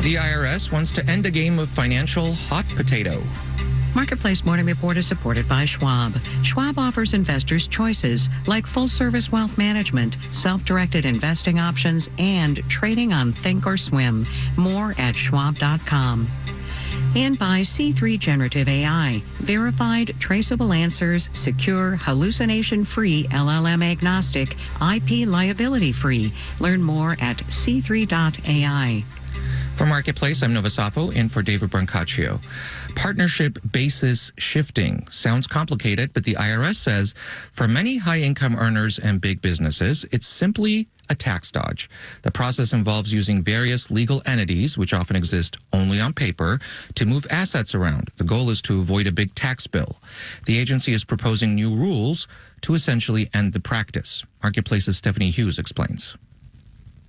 The IRS wants to end a game of financial hot potato. Marketplace Morning Report is supported by Schwab. Schwab offers investors choices like full-service wealth management, self-directed investing options, and trading on Thinkorswim. More at schwab.com. And by C3 Generative AI. Verified, traceable answers, secure, hallucination-free, LLM-agnostic, IP liability-free. Learn more at c3.ai. For Marketplace, I'm Nova Safo, in for David Brancaccio. Partnership basis shifting sounds complicated, but the IRS says for many high-income earners and big businesses, it's simply a tax dodge. The process involves using various legal entities, which often exist only on paper, to move assets around. The goal is to avoid a big tax bill. The agency is proposing new rules to essentially end the practice. Marketplace's Stephanie Hughes explains.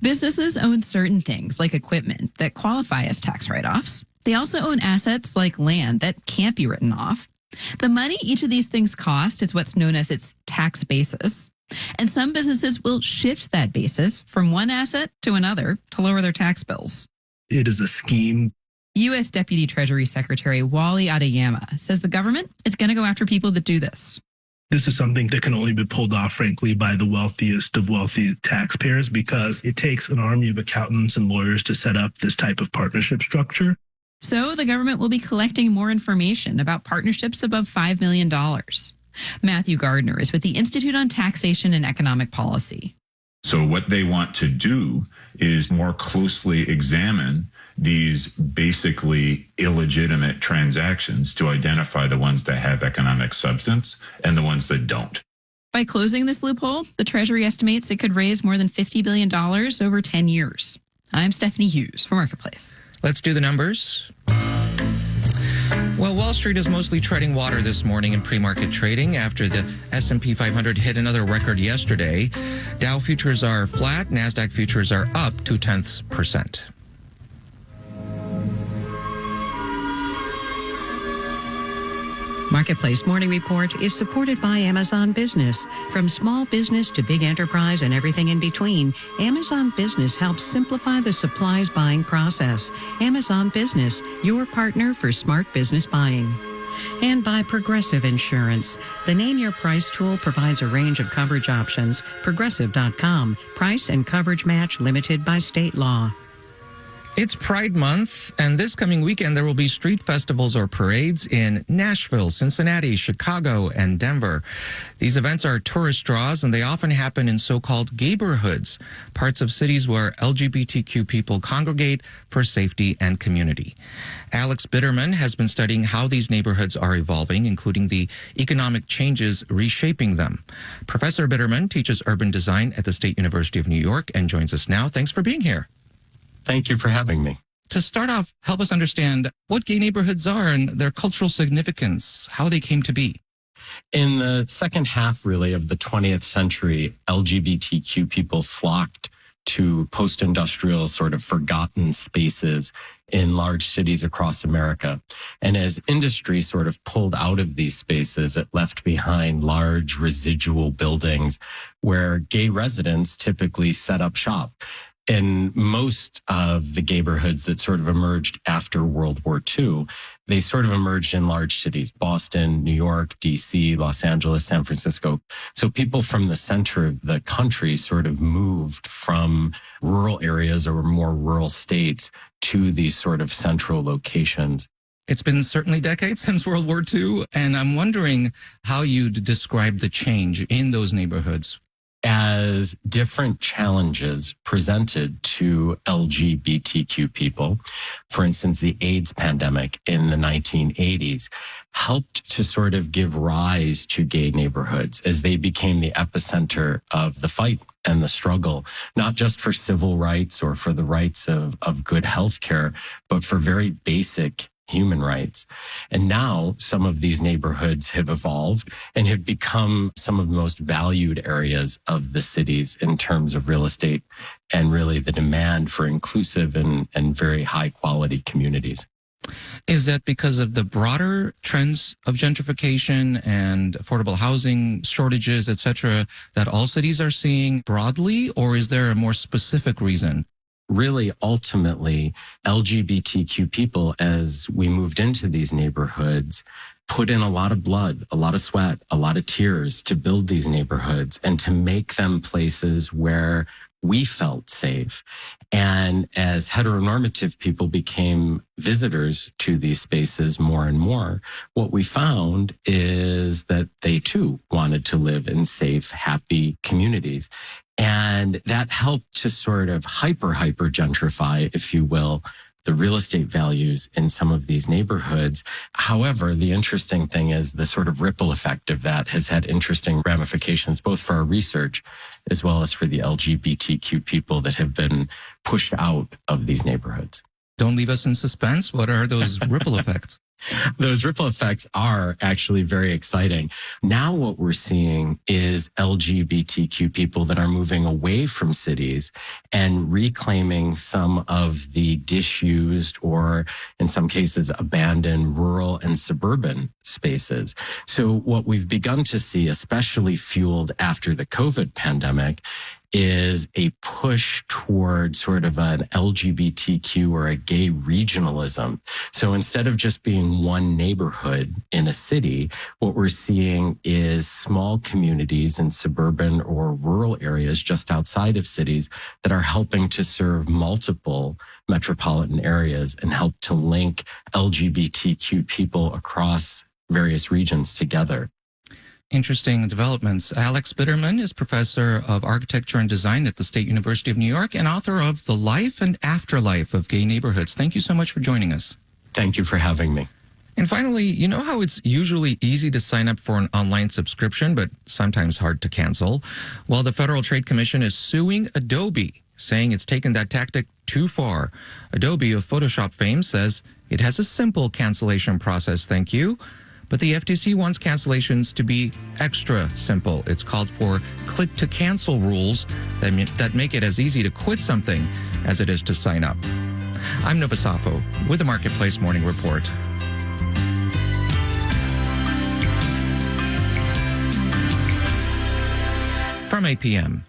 Businesses own certain things like equipment that qualify as tax write-offs. They also own assets like land that can't be written off. The money each of these things cost is what's known as its tax basis. And some businesses will shift that basis from one asset to another to lower their tax bills. It is a scheme. U.S. Deputy Treasury Secretary Wally Adeyemo says the government is going to go after people that do this. This is something that can only be pulled off, frankly, by the wealthiest of wealthy taxpayers, because it takes an army of accountants and lawyers to set up this type of partnership structure. So the government will be collecting more information about partnerships above $5 million. Matthew Gardner is with the Institute on Taxation and Economic Policy. So what they want to do is more closely examine these basically illegitimate transactions to identify the ones that have economic substance and the ones that don't. By closing this loophole, the Treasury estimates it could raise more than $50 billion over 10 years. I'm Stephanie Hughes for Marketplace. Let's do the numbers. Well, Wall Street is mostly treading water this morning in pre-market trading after the S&P 500 hit another record yesterday. Dow futures are flat. NASDAQ futures are up 0.2%. Marketplace Morning Report is supported by Amazon Business. From small business to big enterprise and everything in between, Amazon Business helps simplify the supplies buying process. Amazon Business, your partner for smart business buying. And by Progressive Insurance. The Name Your Price tool provides a range of coverage options. Progressive.com. Price and coverage match limited by state law. It's Pride Month, and this coming weekend there will be street festivals or parades in Nashville, Cincinnati, Chicago, and Denver. These events are tourist draws, and they often happen in so-called gayborhoods, parts of cities where LGBTQ people congregate for safety and community. Alex Bitterman has been studying how these neighborhoods are evolving, including the economic changes reshaping them. Professor Bitterman teaches urban design at the State University of New York and joins us now. Thanks for being here. Thank you for having me. To start off, help us understand what gay neighborhoods are and their cultural significance, how they came to be. In the second half, really, of the 20th century, LGBTQ people flocked to post-industrial sort of forgotten spaces in large cities across America. And as industry sort of pulled out of these spaces, it left behind large residual buildings where gay residents typically set up shop. In most of the gayborhoods that sort of emerged after World War II, they sort of emerged in large cities, Boston, New York, DC, Los Angeles, San Francisco. So people from the center of the country sort of moved from rural areas or more rural states to these sort of central locations. It's been certainly decades since World War II, and I'm wondering how you'd describe the change in those neighborhoods. As different challenges presented to LGBTQ people, for instance, the AIDS pandemic in the 1980s, helped to sort of give rise to gay neighborhoods as they became the epicenter of the fight and the struggle, not just for civil rights or for the rights of good health care, but for very basic human rights. And now some of these neighborhoods have evolved and have become some of the most valued areas of the cities in terms of real estate and really the demand for inclusive and very high quality communities. Is that because of the broader trends of gentrification and affordable housing shortages, et cetera, that all cities are seeing broadly, or is there a more specific reason? really ultimately LGBTQ people, as we moved into these neighborhoods, put in a lot of blood, a lot of sweat, a lot of tears to build these neighborhoods and to make them places where we felt safe. And as heteronormative people became visitors to these spaces more and more, what we found is that they too wanted to live in safe, happy communities. And that helped to sort of hyper gentrify, if you will, the real estate values in some of these neighborhoods. However, the interesting thing is the sort of ripple effect of that has had interesting ramifications, both for our research as well as for the LGBTQ people that have been pushed out of these neighborhoods. Don't leave us in suspense. What are those ripple effects? Those ripple effects are actually very exciting. Now what we're seeing is LGBTQ people that are moving away from cities and reclaiming some of the disused or in some cases abandoned rural and suburban spaces. So what we've begun to see, especially fueled after the COVID pandemic, is a push toward sort of an LGBTQ or a gay regionalism. So instead of just being one neighborhood in a city, what we're seeing is small communities in suburban or rural areas just outside of cities that are helping to serve multiple metropolitan areas and help to link LGBTQ people across various regions together. Interesting developments. Alex Bitterman is professor of architecture and design at the State University of New York and author of The Life and Afterlife of Gay Neighborhoods. Thank you so much for joining us. Thank you for having me. And finally, you know how it's usually easy to sign up for an online subscription, but sometimes hard to cancel? Well, the Federal Trade Commission is suing Adobe, saying it's taken that tactic too far. Adobe, of Photoshop fame, says it has a simple cancellation process, thank you. But the FTC wants cancellations to be extra simple. It's called for click-to-cancel rules that make it as easy to quit something as it is to sign up. I'm Nova Safo with the Marketplace Morning Report. From 8 p.m.,